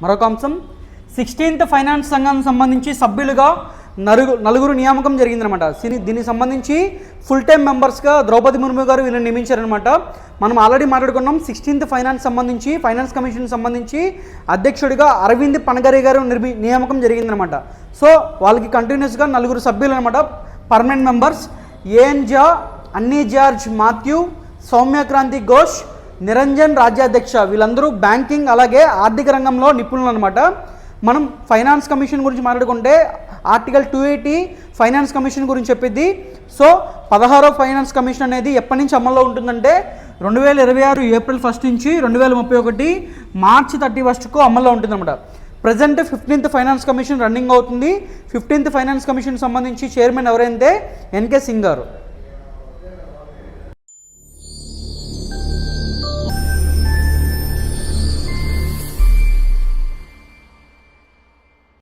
మరొక అంశం 16th finance సంఘం సంబంధించి సభ్యులుగా నలుగురు నియామకం జరిగిందనమాట. దీనికి సంబంధించి ఫుల్ టైం మెంబర్స్గా ద్రౌపది ముర్ము గారు వీళ్ళని నియమించారనమాట. మనం ఆల్రెడీ మాట్లాడుకున్నాం 16th ఫైనాన్స్ కమిషన్ సంబంధించి అధ్యక్షుడిగా అరవింద్ పనగరి గారు నియామకం జరిగిందనమాట. సో వాళ్ళకి కంటిన్యూస్గా నలుగురు సభ్యులు అనమాట పర్మనెంట్ మెంబర్స్. ఏఎన్ జా, అన్నీ జార్జ్ మాథ్యూ, సౌమ్యక్రాంతి ఘోష్, నిరంజన్ రాజ్యాధ్యక్ష వీళ్ళందరూ బ్యాంకింగ్ అలాగే ఆర్థిక రంగంలో నిపుణులు అనమాట. మనం ఫైనాన్స్ కమిషన్ గురించి మాట్లాడుకుంటే ఆర్టికల్ 280 ఫైనాన్స్ కమిషన్ గురించి చెప్పిద్ది. సో 16వ ఫైనాన్స్ కమిషన్ అనేది ఎప్పటి నుంచి అమల్లో ఉంటుందంటే 2026 ఏప్రిల్ 1 నుంచి 2031 మార్చి 31కు అమల్లో ఉంటుందన్నమాట. Present 15th finance commission running అవుతుంది. 15th ఫైనాన్స్ కమిషన్ సంబంధించి చైర్మన్ ఎవరైతే ఎన్కే సింగ్ గారు.